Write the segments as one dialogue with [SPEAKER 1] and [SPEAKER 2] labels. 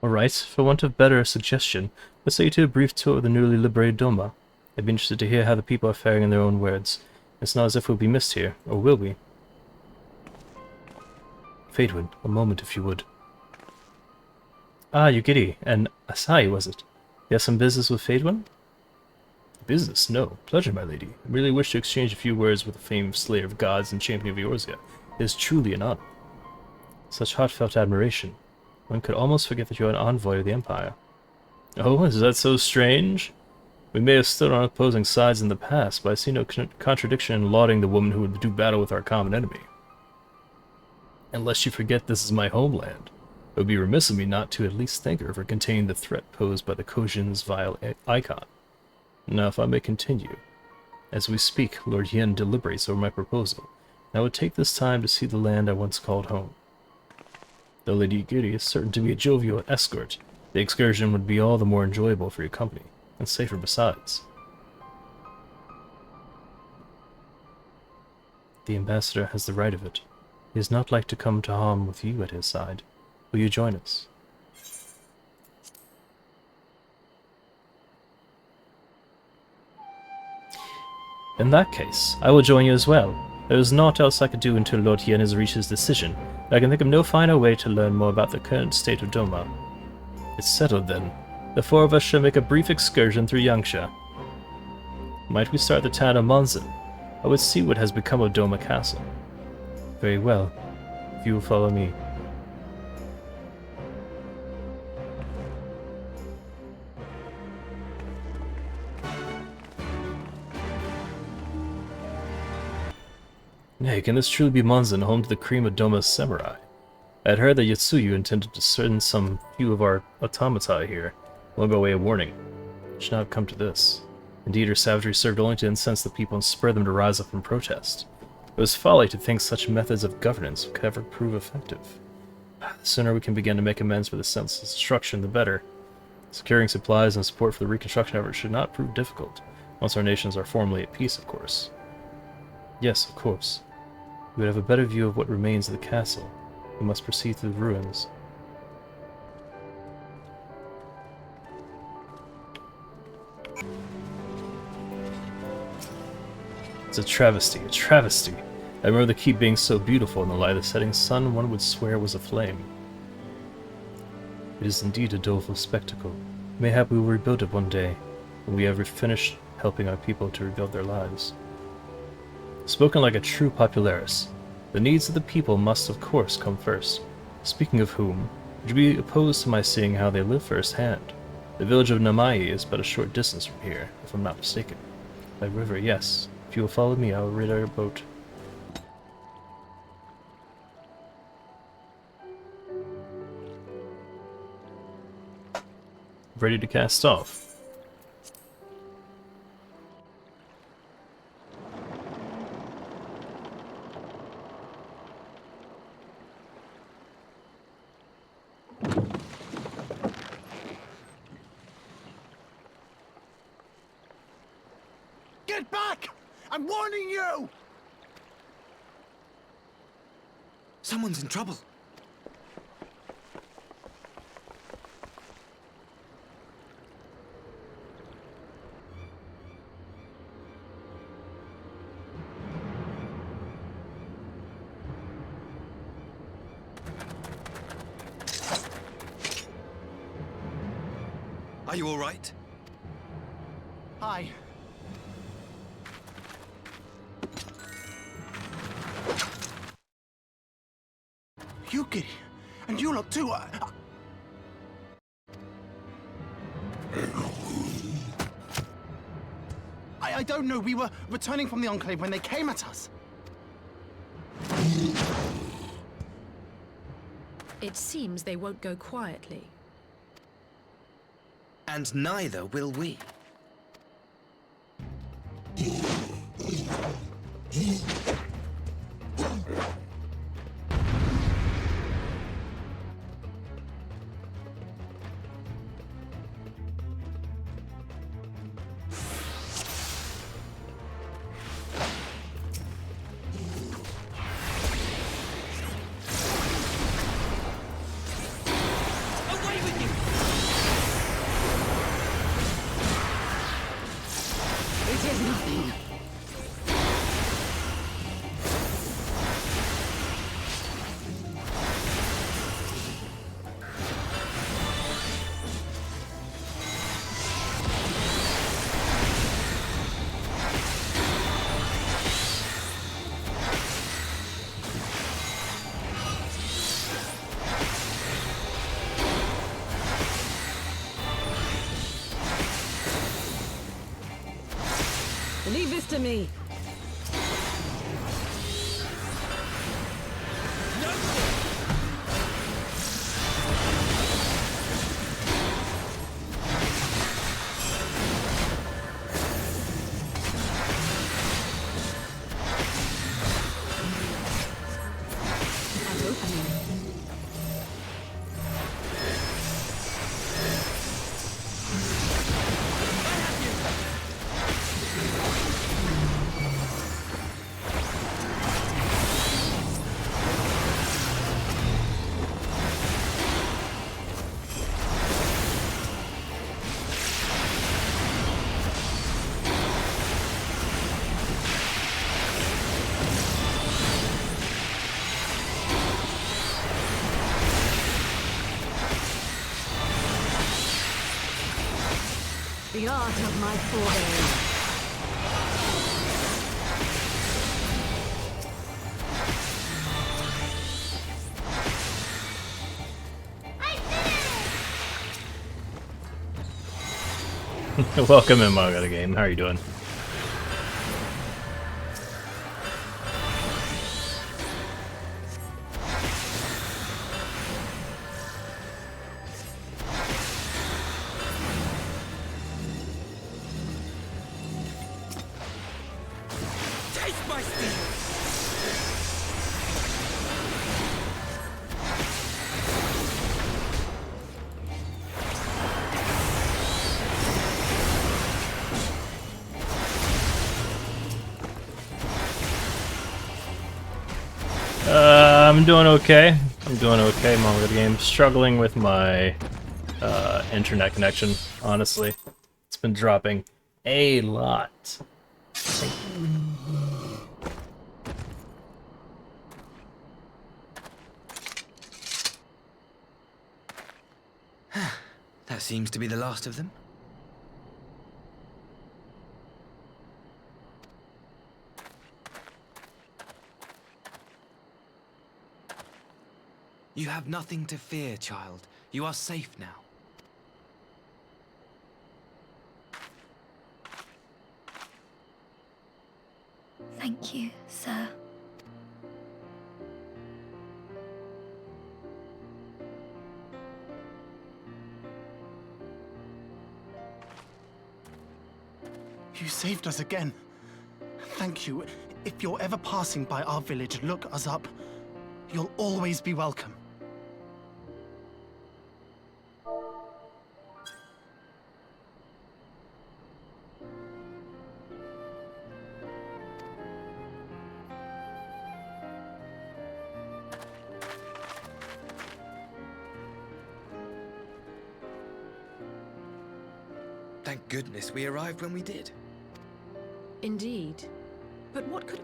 [SPEAKER 1] Alright, for want of better suggestion, let's take you to a brief tour of the newly liberated Doma. I'd be interested to hear how the people are faring in their own words. It's not as if we'll be missed here, or will we? Phaedwin, a moment if you would. Ah, Yugiri, and Asai, was it? You have some business with Phaedwin? Business? No. Pleasure, my lady. I really wish to exchange a few words with the famed slayer of gods and champion of Eorzea. It is truly an honor. Such heartfelt admiration. One could almost forget that you are an envoy of the Empire. Oh, is that so strange? We may have stood on opposing sides in the past, but I see no contradiction in lauding the woman who would do battle with our common enemy. Unless you forget this is my homeland, it would be remiss of me not to at least thank her for containing the threat posed by the Kojin's vile icon. Now, if I may continue. As we speak, Lord Yen deliberates over my proposal, and I would take this time to see the land I once called home. Though Lady Yugiri is certain to be a jovial escort, the excursion would be all the more enjoyable for your company, and safer besides. The ambassador has the right of it. He is not like to come to harm with you at his side. Will you join us? In that case, I will join you as well. There is naught else I could do until Lord Yen has reached his decision, and I can think of no finer way to learn more about the current state of Doma. It's settled then. The four of us shall make a brief excursion through Yangsha. Might we start the town of Monzin? I would see what has become of Doma Castle. Very well, if you will follow me. Nay, can this truly be Monzin, home to the cream of Doma's samurai? I had heard that Yatsuyu intended to send some few of our automata here, long by way of warning. It should not have come to this. Indeed, her savagery served only to incense the people and spur them to rise up in protest. It was folly to think such methods of governance could ever prove effective. The sooner we can begin to make amends for the senseless destruction, the better. Securing supplies and support for the reconstruction effort should not prove difficult, once our nations are formally at peace, of course. Yes, of course. We would have a better view of what remains of the castle. We must proceed through the ruins. It's a travesty, a travesty. I remember the keep being so beautiful in the light of the setting sun, one would swear was aflame. It is indeed a doleful spectacle. Mayhap we will rebuild it one day, when we have finished helping our people to rebuild their lives. Spoken like a true popularis, the needs of the people must of course come first. Speaking of whom, would you be opposed to my seeing how they live firsthand? The village of Namai is but a short distance from here, if I'm not mistaken. By river, yes. If you will follow me, I will rid our boat. Ready to cast off.
[SPEAKER 2] Get back! I'm warning you! Someone's in trouble. Are you all right? Hi. Yuki, and you lot too. I don't know. We were returning from the Enclave when they came at us.
[SPEAKER 3] It seems they won't go quietly.
[SPEAKER 2] And neither will we.
[SPEAKER 4] Away with you!
[SPEAKER 3] after me! The art of my forebears.
[SPEAKER 1] Welcome in, Maga Game. How are you doing?
[SPEAKER 4] Taste my steel!
[SPEAKER 1] I'm doing okay. I'm doing okay, Manga Game. Struggling with my internet connection, honestly. It's been dropping a lot.
[SPEAKER 4] That seems to be the last of them. You have nothing to fear, child. You are safe now.
[SPEAKER 5] Thank you, sir.
[SPEAKER 2] You saved us again. Thank you. If you're ever passing by our village, look us up. You'll always be welcome.
[SPEAKER 4] Thank goodness we arrived when we did.
[SPEAKER 3] Indeed. But what could...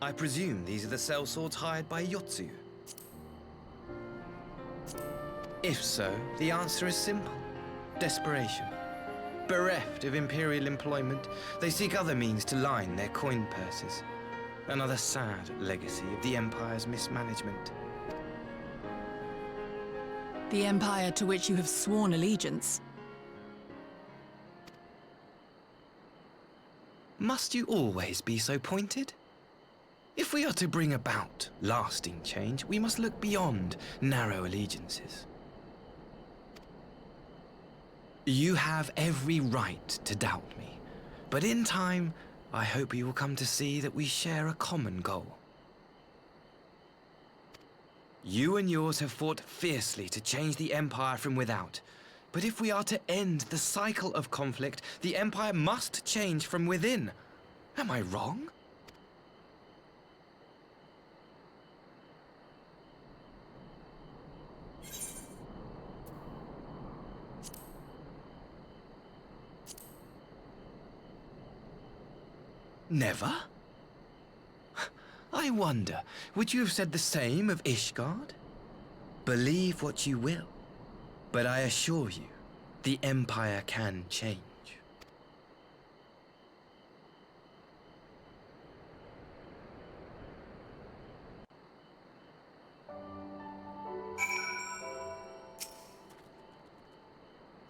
[SPEAKER 4] I presume these are the sellswords hired by Yotsu. If so, the answer is simple. Desperation. Bereft of imperial employment, they seek other means to line their coin purses. Another sad legacy of the Empire's mismanagement.
[SPEAKER 6] The Empire to which you have sworn allegiance.
[SPEAKER 4] Must you always be so pointed? If we are to bring about lasting change, we must look beyond narrow allegiances. You have every right to doubt me, but in time, I hope you will come to see that we share a common goal. You and yours have fought fiercely to change the Empire from without, but if we are to end the cycle of conflict, the Empire must change from within. Am I wrong? Never? I wonder, would you have said the same of Ishgard? Believe what you will, but I assure you, the Empire can change.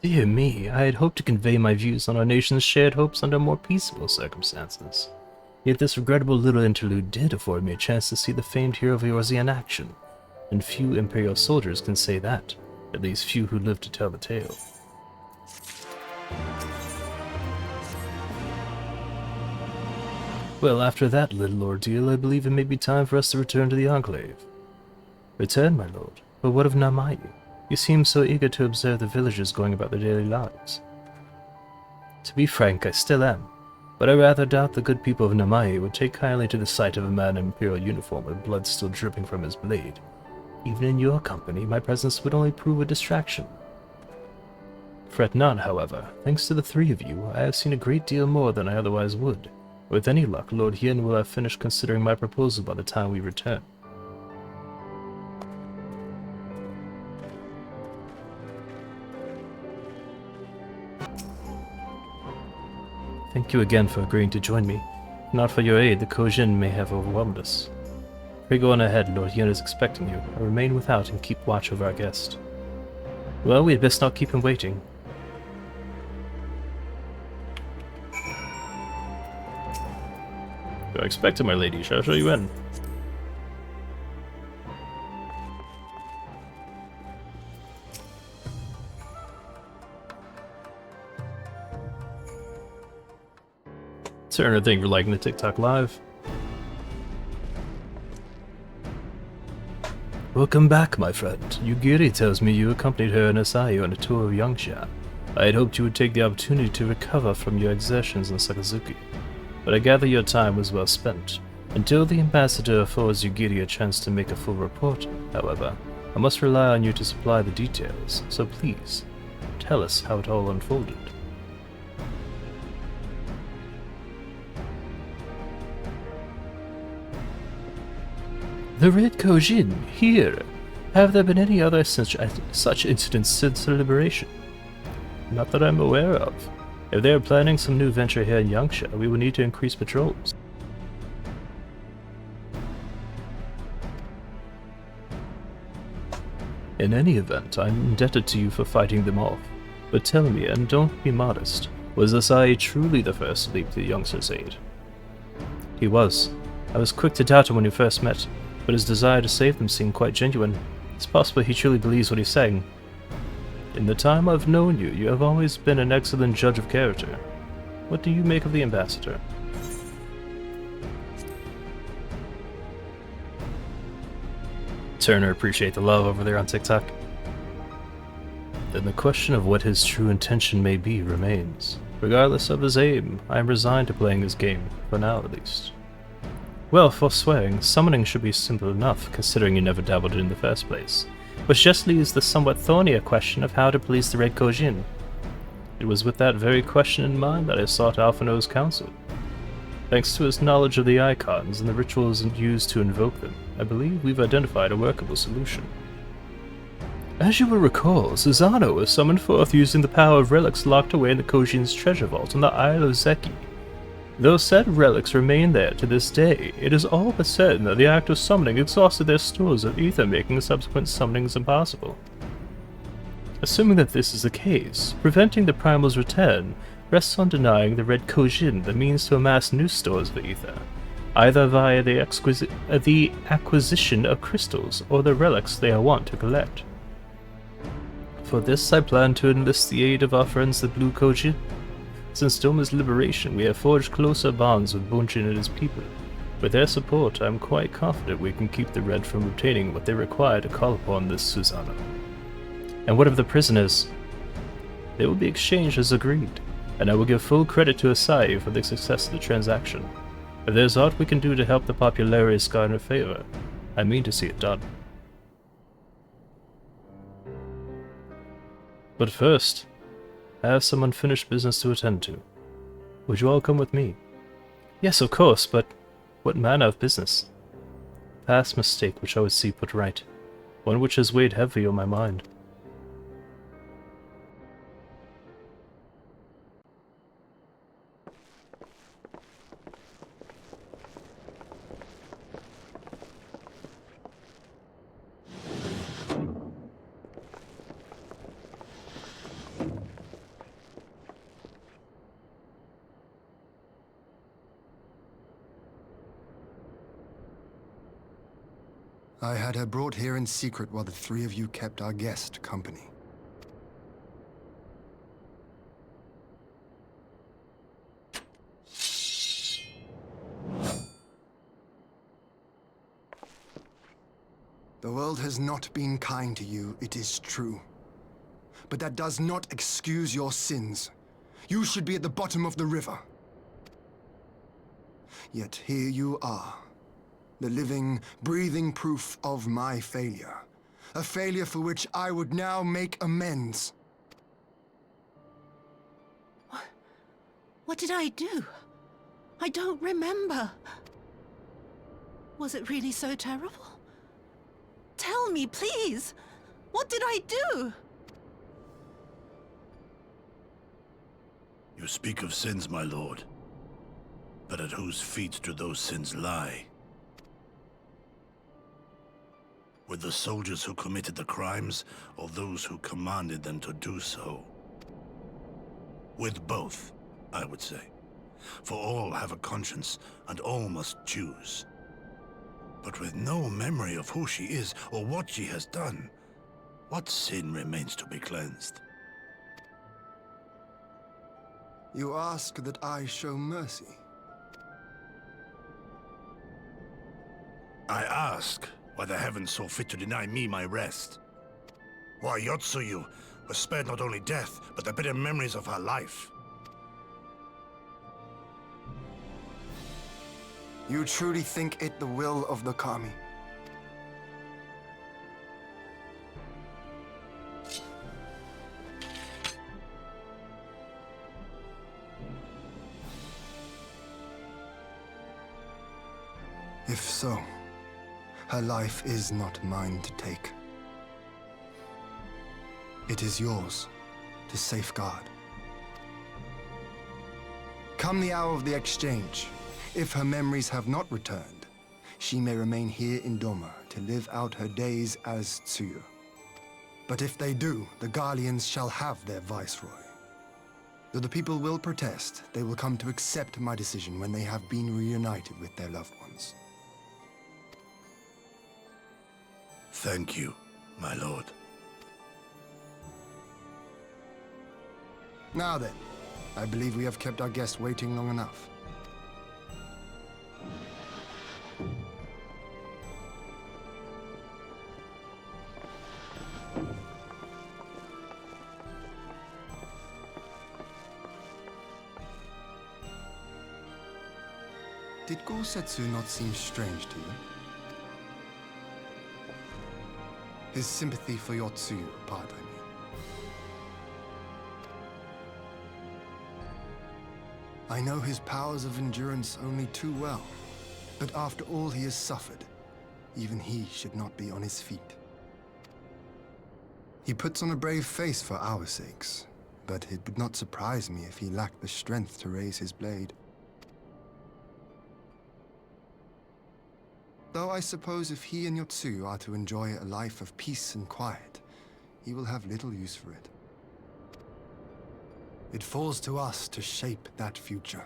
[SPEAKER 1] Dear me, I had hoped to convey my views on our nation's shared hopes under more peaceable circumstances. Yet this regrettable little interlude did afford me a chance to see the famed hero of yours in action, and few Imperial soldiers can say that, at least few who live to tell the tale. Well, after that little ordeal, I believe it may be time for us to return to the Enclave. Return, my lord, but what of Namayu? You seem so eager to observe the villagers going about their daily lives. To be frank, I still am, but I rather doubt the good people of Namayu would take kindly to the sight of a man in Imperial uniform with blood still dripping from his blade. Even in your company, my presence would only prove a distraction. Fret not, however. Thanks to the three of you, I have seen a great deal more than I otherwise would. With any luck, Lord Hien will have finished considering my proposal by the time we return. Thank you again for agreeing to join me. If not for your aid, the Kojin may have overwhelmed us. Pray go on ahead, Lord Hien is expecting you. I remain without and keep watch over our guest. Well, we had best not keep him waiting. I expected, my lady. Shall I show you in? Turner, thank you for liking the TikTok live. Welcome back, my friend. Yugiri tells me you accompanied her and Asayo on a tour of Yangsha. I had hoped you would take the opportunity to recover from your exertions in Sakazuki, but I gather your time was well spent. Until the ambassador affords Yugiri a chance to make a full report, however, I must rely on you to supply the details, so please, tell us how it all unfolded. The Red Kojin, here! Have there been any other such incidents since the liberation? Not that I'm aware of. If they are planning some new venture here in Yangsha, we will need to increase patrols. In any event, I'm indebted to you for fighting them off. But tell me, and don't be modest, was Asai truly the first to leap to the youngster's aid? He was. I was quick to doubt him when we first met, but his desire to save them seemed quite genuine. It's possible he truly believes what he's saying. In the time I've known you, you have always been an excellent judge of character. What do you make of the ambassador? Turner, appreciate the love over there on TikTok. Then the question of what his true intention may be remains. Regardless of his aim, I am resigned to playing his game, for now at least. Well, for swearing, summoning should be simple enough, considering you never dabbled in the first place, which just leaves the somewhat thornier question of how to please the Red Kojin. It was with that very question in mind that I sought Alphino's counsel. Thanks to his knowledge of the icons and the rituals used to invoke them, I believe we've identified a workable solution. As you will recall, Susanoo was summoned forth using the power of relics locked away in the Kojin's treasure vault on the Isle of Zeki. Though said relics remain there to this day, it is all but certain that the act of summoning exhausted their stores of ether, making subsequent summonings impossible. Assuming that this is the case, preventing the Primal's return rests on denying the Red Kojin the means to amass new stores of ether, either via the acquisition of crystals or the relics they are wont to collect. For this, I plan to enlist the aid of our friends the Blue Kojin. Since Doma's liberation, we have forged closer bonds with Bunshin and his people. With their support, I am quite confident we can keep the Red from obtaining what they require to call upon this Susanoo. And what of the prisoners? They will be exchanged as agreed, and I will give full credit to Asai for the success of the transaction. If there's aught we can do to help the Populares garner favor, I mean to see it done. But first, I have some unfinished business to attend to. Would you all come with me? Yes, of course, but what manner of business? Past mistake which I would see put right, one which has weighed heavy on my mind.
[SPEAKER 7] I had her brought here in secret while the three of you kept our guest company. The world has not been kind to you, it is true. But that does not excuse your sins. You should be at the bottom of the river. Yet here you are, the living, breathing proof of my failure. A failure for which I would now make amends.
[SPEAKER 8] What did I do? I don't remember. Was it really so terrible? Tell me, please! What did I do?
[SPEAKER 9] You speak of sins, my lord. But at whose feet do those sins lie? With the soldiers who committed the crimes, or those who commanded them to do so? With both, I would say. For all have a conscience, and all must choose. But with no memory of who she is, or what she has done, what sin remains to be cleansed?
[SPEAKER 7] You ask that I show mercy.
[SPEAKER 9] I ask why the heavens saw fit to deny me my rest. Why Yotsuyu was spared not only death, but the bitter memories of her life.
[SPEAKER 7] You truly think it the will of the Kami? If so, her life is not mine to take. It is yours to safeguard. Come the hour of the exchange, if her memories have not returned, she may remain here in Doma to live out her days as Tsuyu. But if they do, the Garleans shall have their viceroy. Though the people will protest, they will come to accept my decision when they have been reunited with their loved ones.
[SPEAKER 9] Thank you, my lord.
[SPEAKER 7] Now then, I believe we have kept our guest waiting long enough. Did Gosetsu not seem strange to you? His sympathy for Yotsuyu, part, I mean. I know his powers of endurance only too well, but after all he has suffered, even he should not be on his feet. He puts on a brave face for our sakes, but it would not surprise me if he lacked the strength to raise his blade. Though I suppose if he and Yotsuyu are to enjoy a life of peace and quiet, he will have little use for it. It falls to us to shape that future,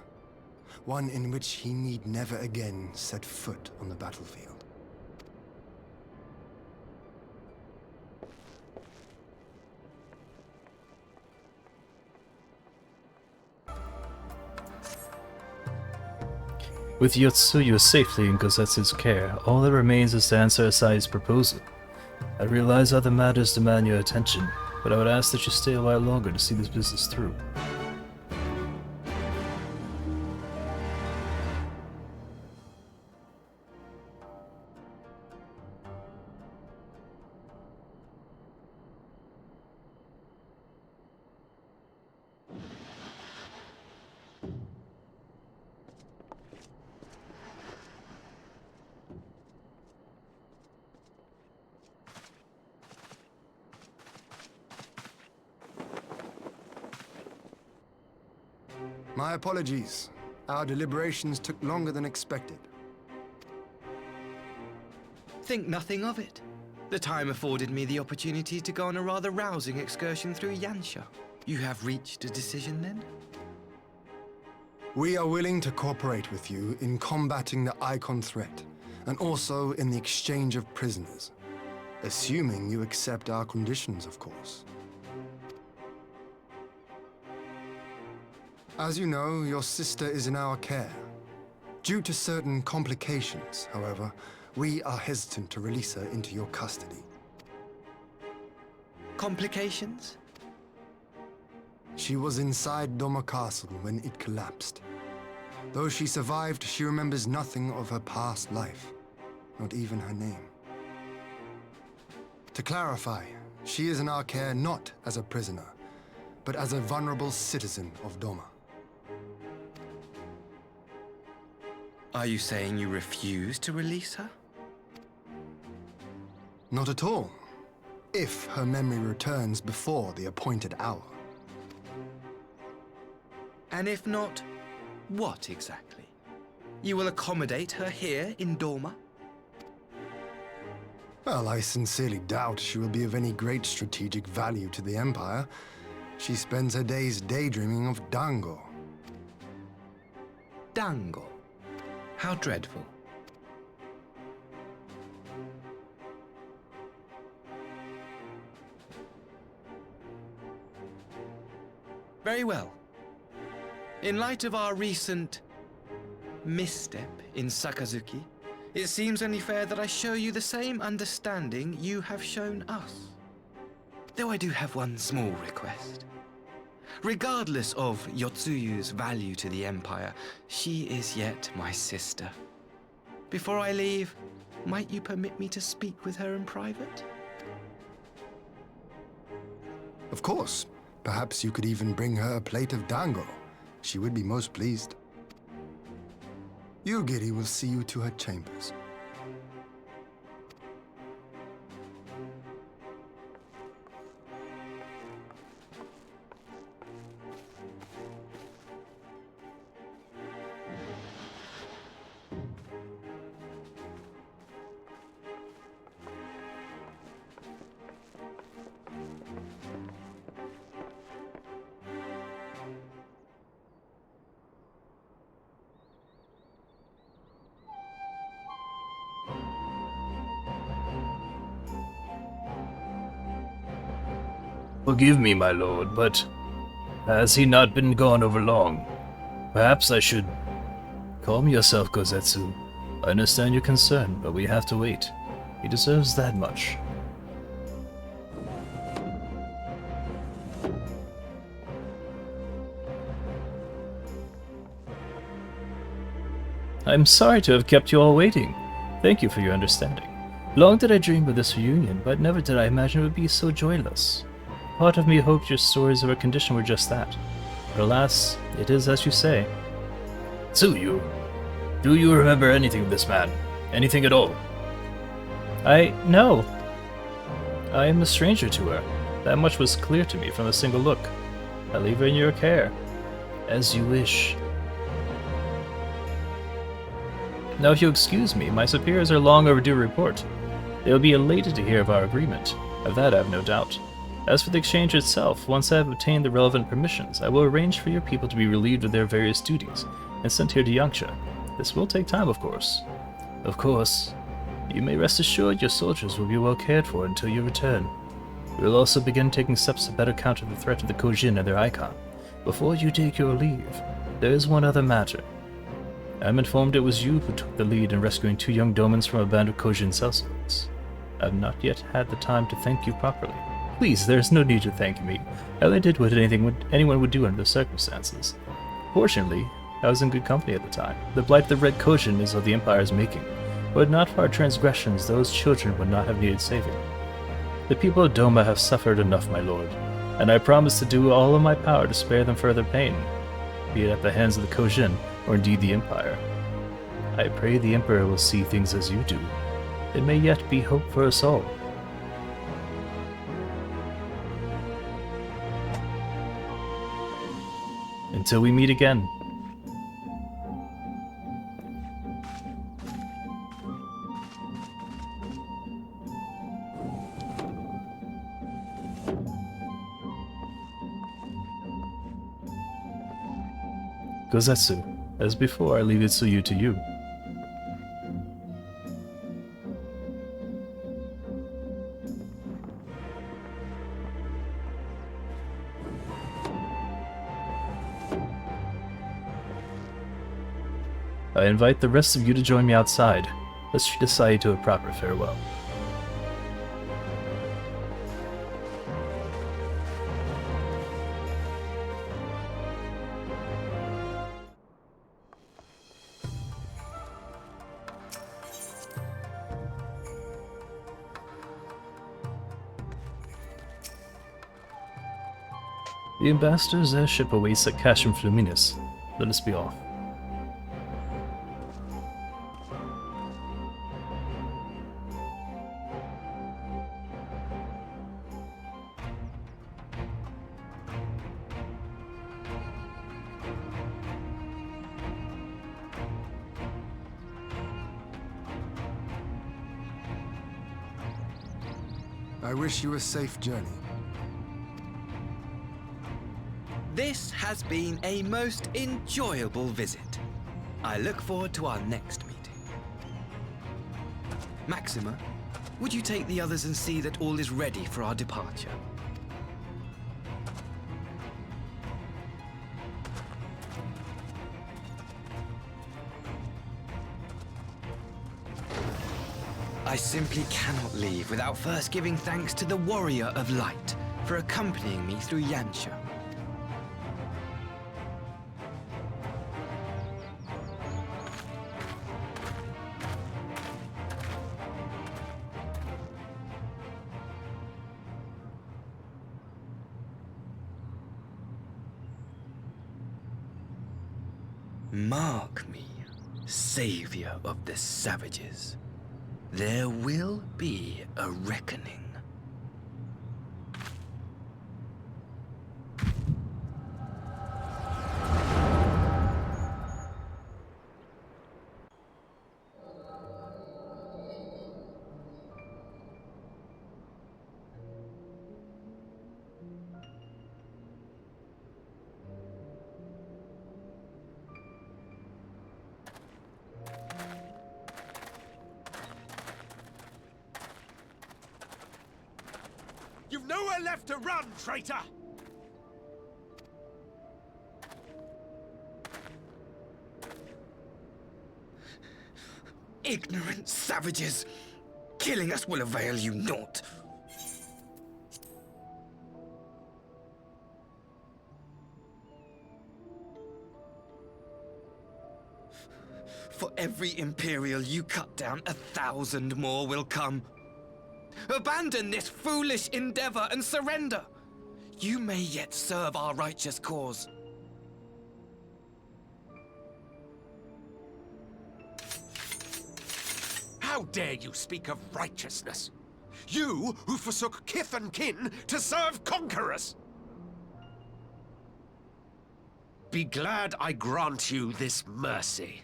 [SPEAKER 7] one in which he need never again set foot on the battlefield.
[SPEAKER 1] With Yotsuyu safely in Gosetsu's care, all that remains is to answer Asai's proposal. I realize other matters demand your attention, but I would ask that you stay a while longer to see this business through.
[SPEAKER 7] My apologies. Our deliberations took longer than expected.
[SPEAKER 4] Think nothing of it. The time afforded me the opportunity to go on a rather rousing excursion through Yansha. You have reached a decision then?
[SPEAKER 7] We are willing to cooperate with you in combating the Icon threat, and also in the exchange of prisoners. Assuming you accept our conditions, of course. As you know, your sister is in our care. Due to certain complications, however, we are hesitant to release her into your custody.
[SPEAKER 4] Complications?
[SPEAKER 7] She was inside Doma Castle when it collapsed. Though she survived, she remembers nothing of her past life, not even her name. To clarify, she is in our care not as a prisoner, but as a vulnerable citizen of Doma.
[SPEAKER 4] Are you saying you refuse to release her?
[SPEAKER 7] Not at all. If her memory returns before the appointed hour.
[SPEAKER 4] And if not, what exactly? You will accommodate her here in Doma?
[SPEAKER 7] Well, I sincerely doubt she will be of any great strategic value to the Empire. She spends her days daydreaming of Dango.
[SPEAKER 4] Dango? How dreadful. Very well. In light of our recent misstep in Sakazuki, it seems only fair that I show you the same understanding you have shown us. Though I do have one small request. Regardless of Yotsuyu's value to the Empire, she is yet my sister. Before I leave, might you permit me to speak with her in private?
[SPEAKER 7] Of course. Perhaps you could even bring her a plate of dango. She would be most pleased. Yugiri will see you to her chambers.
[SPEAKER 1] Forgive me, my lord, but has he not been gone over long? Perhaps I should... Calm yourself, Gozetsu. I understand your concern, but we have to wait. He deserves that much. I'm sorry to have kept you all waiting. Thank you for your understanding. Long did I dream of this reunion, but never did I imagine it would be so joyless. Part of me hoped your stories of her condition were just that. But alas, it is as you say. Tsuyu, do you remember anything of this man? Anything at all? No. I am a stranger to her. That much was clear to me from a single look. I leave her in your care. As you wish. Now if you'll excuse me, my superiors are long overdue a report. They will be elated to hear of our agreement. Of that I have no doubt. As for the exchange itself, once I have obtained the relevant permissions, I will arrange for your people to be relieved of their various duties and sent here to Yangsha. This will take time, of course. Of course. You may rest assured your soldiers will be well cared for until you return. We will also begin taking steps to better counter the threat of the Kojin and their icon. Before you take your leave, there is one other matter. I am informed it was you who took the lead in rescuing 2 young domans from a band of Kojin sellswords. I have not yet had the time to thank you properly. Please, there is no need to thank me. I only did what anyone would do under the circumstances. Fortunately, I was in good company at the time. The blight of the Red Kojin is of the Empire's making. Were it not for our transgressions, those children would not have needed saving. The people of Doma have suffered enough, my lord, and I promise to do all in my power to spare them further pain, be it at the hands of the Kojin or indeed the Empire. I pray the Emperor will see things as you do. It may yet be hope for us all. Until we meet again. Gozetsu, as before, I leave Itsuyu to you. I invite the rest of you to join me outside. Let's treat Asai to a proper farewell. The ambassador's airship awaits at Casham Fluminus. Let us be off.
[SPEAKER 7] I wish you a safe journey.
[SPEAKER 4] This has been a most enjoyable visit. I look forward to our next meeting. Maxima, would you take the others and see that all is ready for our departure? I simply cannot leave without first giving thanks to the Warrior of Light for accompanying me through Yansha. Mark me, savior of the savages. There will be a reckoning.
[SPEAKER 10] You've nowhere left to run, traitor!
[SPEAKER 4] Ignorant savages! Killing us will avail you naught. For every Imperial you cut down, 1,000 more will come. Abandon this foolish endeavor and surrender. You may yet serve our righteous cause.
[SPEAKER 10] How dare you speak of righteousness? You who forsook kith and kin to serve conquerors! Be glad I grant you this mercy.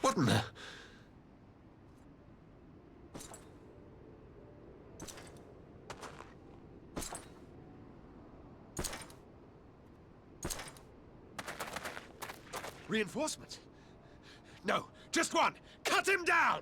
[SPEAKER 10] What in the... Reinforcements? No, just one! Cut him down!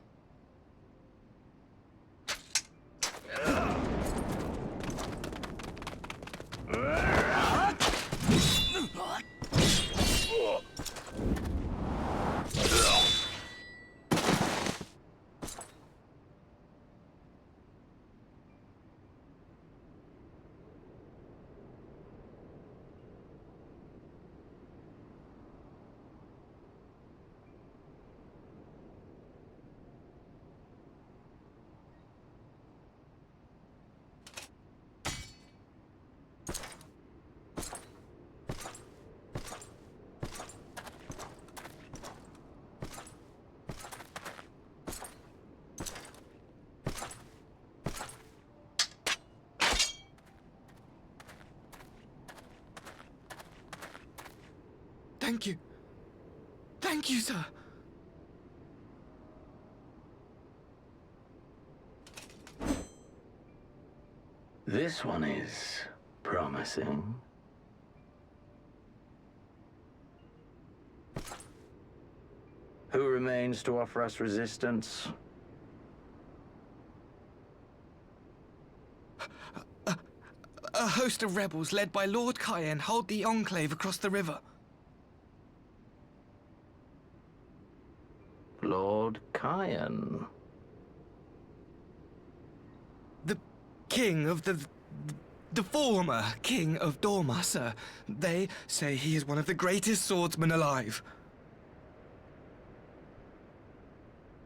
[SPEAKER 4] Thank you. Thank you, sir.
[SPEAKER 11] This one is promising. Who remains to offer us resistance?
[SPEAKER 4] A host of rebels led by Lord Cayenne hold the Enclave across the river.
[SPEAKER 11] Lord Cayenne?
[SPEAKER 4] The king of the former king of Dorma, sir. They say he is one of the greatest swordsmen alive.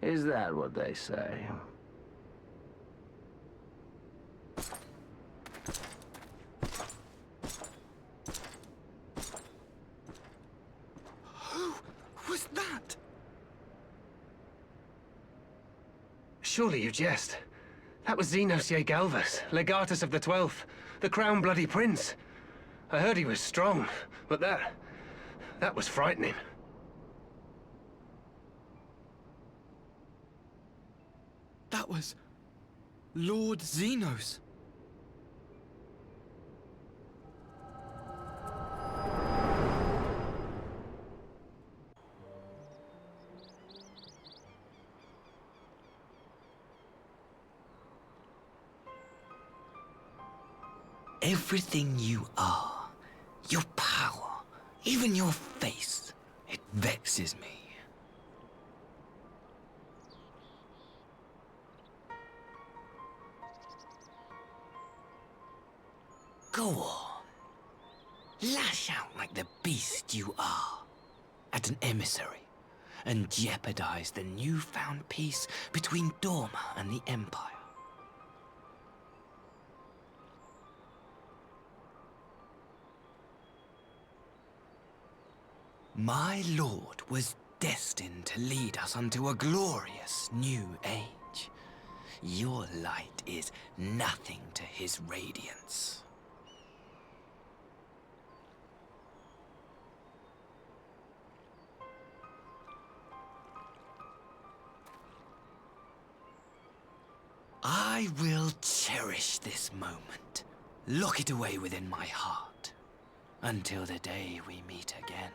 [SPEAKER 11] Is that what they say?
[SPEAKER 4] Who was that?
[SPEAKER 12] Surely you jest. That was Xenos Galvus, legatus of the 12th, the Crown Bloody Prince. I heard he was strong, but that was frightening.
[SPEAKER 4] That was Lord Xenos. Everything you are, your power, even your face, it vexes me. Go on. Lash out like the beast you are at an emissary and jeopardize the newfound peace between Dorma and the Empire. My lord was destined to lead us unto a glorious new age. Your light is nothing to his radiance. I will cherish this moment, lock it away within my heart, until the day we meet again.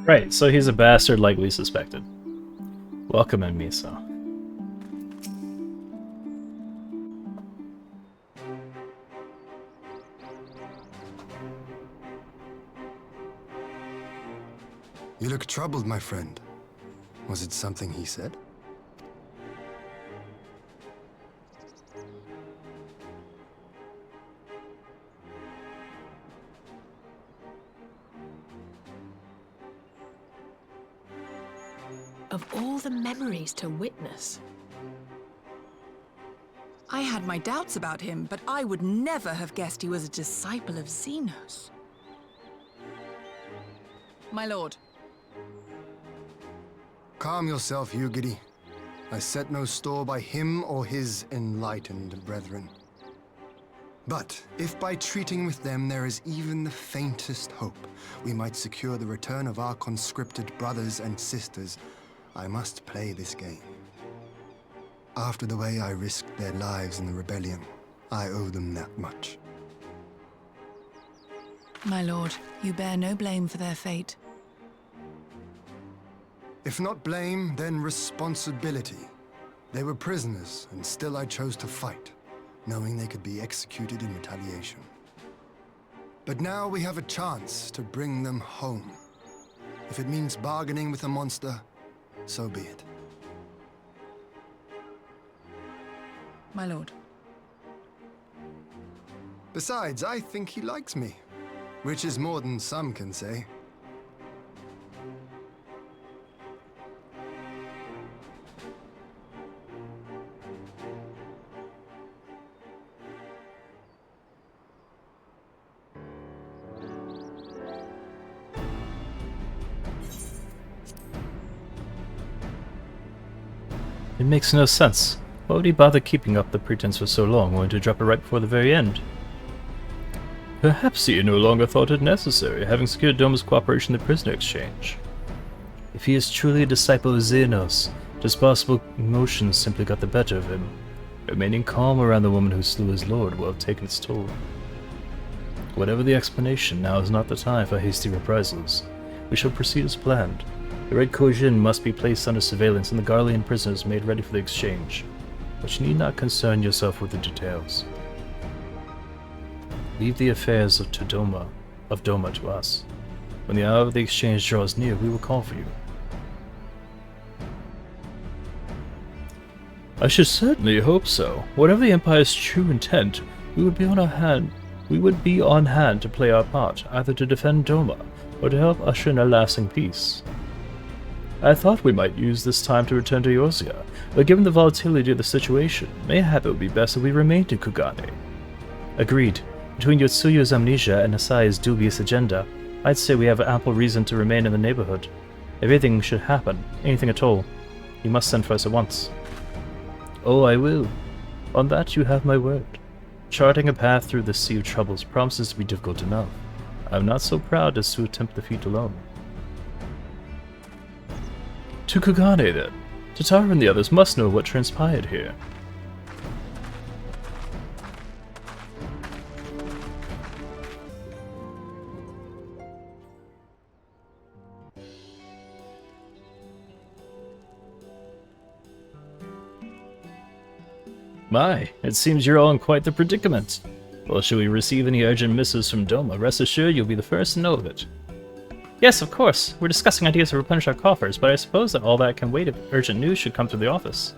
[SPEAKER 1] Right, so he's a bastard like we suspected. Welcome in, Miso.
[SPEAKER 7] You look troubled, my friend. Was it something he said?
[SPEAKER 3] Of all the memories to witness.
[SPEAKER 6] I had my doubts about him, but I would never have guessed he was a disciple of Xenos. My lord.
[SPEAKER 7] Calm yourself, Yugiri. I set no store by him or his enlightened brethren. But if by treating with them there is even the faintest hope, we might secure the return of our conscripted brothers and sisters, I must play this game. After the way I risked their lives in the rebellion, I owe them that much.
[SPEAKER 6] My lord, you bear no blame for their fate.
[SPEAKER 7] If not blame, then responsibility. They were prisoners, and still I chose to fight, knowing they could be executed in retaliation. But now we have a chance to bring them home. If it means bargaining with a monster, so be it.
[SPEAKER 6] My lord.
[SPEAKER 7] Besides, I think he likes me, which is more than some can say.
[SPEAKER 1] It makes no sense. Why would he bother keeping up the pretense for so long, only to drop it right before the very end? Perhaps he no longer thought it necessary, having secured Doma's cooperation in the prisoner exchange. If he is truly a disciple of Xenos, his possible emotions simply got the better of him. Remaining calm around the woman who slew his lord will have taken its toll. Whatever the explanation, now is not the time for hasty reprisals. We shall proceed as planned. The Red Kojin must be placed under surveillance and the Garlean prisoners made ready for the exchange. But you need not concern yourself with the details. Leave the affairs of Doma to us. When the hour of the exchange draws near, we will call for you. I should certainly hope so. Whatever the Empire's true intent, we would be on hand to play our part, either to defend Doma or to help usher in a lasting peace. I thought we might use this time to return to Eorzea, but given the volatility of the situation, mayhap it would be best if we remained in Kugane. Agreed. Between Yotsuyu's amnesia and Asai's dubious agenda, I'd say we have ample reason to remain in the neighborhood. If anything should happen, anything at all, you must send for us at once. Oh, I will. On that you have my word. Charting a path through the sea of troubles promises to be difficult enough. I'm not so proud as to attempt the feat alone. To Kugane, then. Tatara and the others must know what transpired here. My, it seems you're all in quite the predicament. Well, should we receive any urgent missives from Doma, rest assured you'll be the first to know of it. Yes, of course. We're discussing ideas to replenish our coffers, but I suppose that all that can wait if urgent news should come through the office.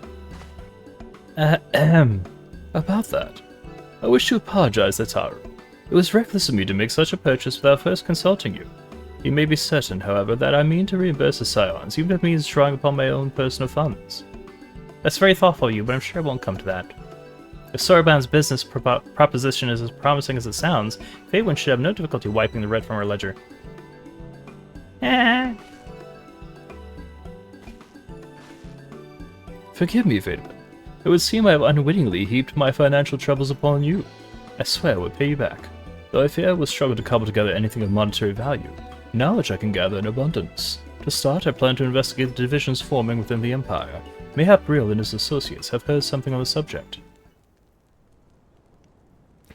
[SPEAKER 1] About that. I wish to apologize, Ataru. It was reckless of me to make such a purchase without first consulting you. You may be certain, however, that I mean to reimburse the Scions, even if it means drawing upon my own personal funds. That's very thoughtful of you, but I'm sure it won't come to that. If Soraban's business proposition is as promising as it sounds, Faewin should have no difficulty wiping the red from our ledger. Forgive me, Faewin. It would seem I have unwittingly heaped my financial troubles upon you. I swear I will pay you back, though I fear I will struggle to cobble together anything of monetary value. Knowledge I can gather in abundance. To start, I plan to investigate the divisions forming within the Empire. Mayhap Real and his associates have heard something on the subject.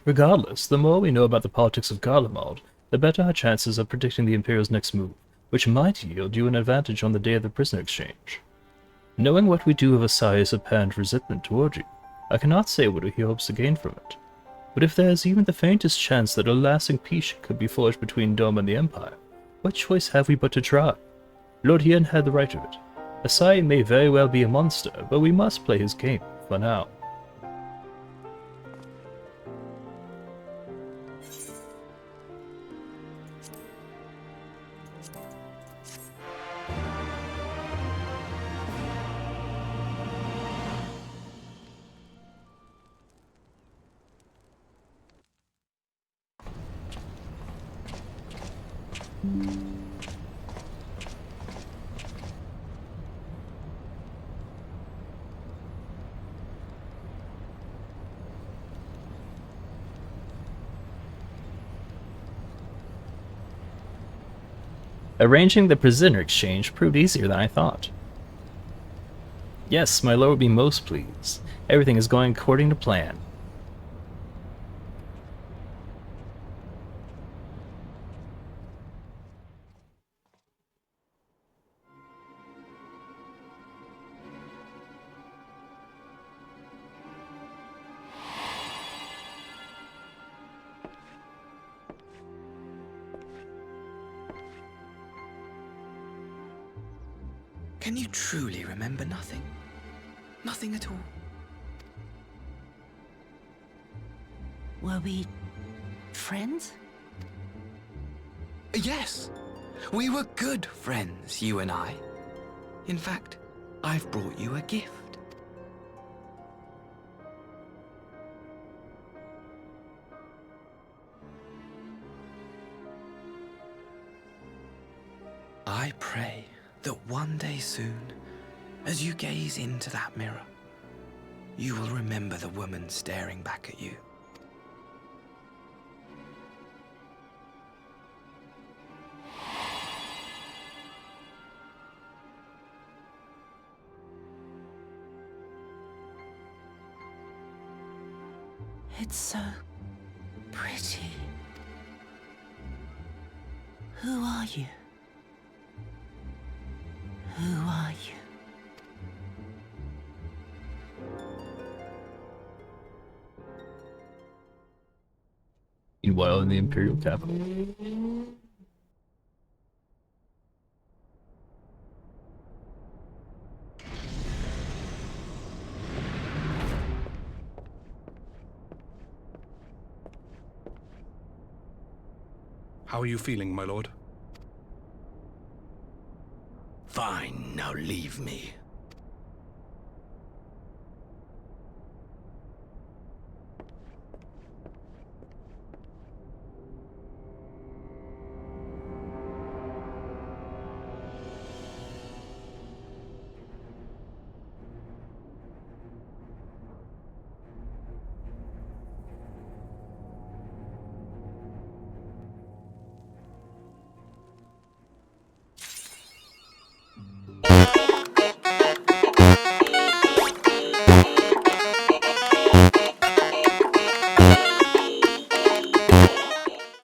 [SPEAKER 1] Regardless, the more we know about the politics of Garlemald, the better our chances of predicting the Imperial's next move, which might yield you an advantage on the day of the prisoner exchange. Knowing what we do of Asai's apparent resentment toward you, I cannot say what he hopes to gain from it. But if there is even the faintest chance that a lasting peace could be forged between Doma and the Empire, what choice have we but to try? Lord Yen had the right of it. Asai may very well be a monster, but we must play his game, for now. Arranging the prisoner exchange proved easier than I thought. Yes, my lord will be most pleased. Everything is going according to plan.
[SPEAKER 4] Can you truly remember nothing? Nothing at all?
[SPEAKER 8] Were we Friends?
[SPEAKER 4] Yes. We were good friends, you and I. In fact, I've brought you a gift. I pray that one day soon, as you gaze into that mirror, you will remember the woman staring back at you.
[SPEAKER 8] It's so pretty. Who are you? Who are you?
[SPEAKER 1] Meanwhile, in the Imperial capital.
[SPEAKER 13] How are you feeling, my lord?
[SPEAKER 10] Fine, now leave me.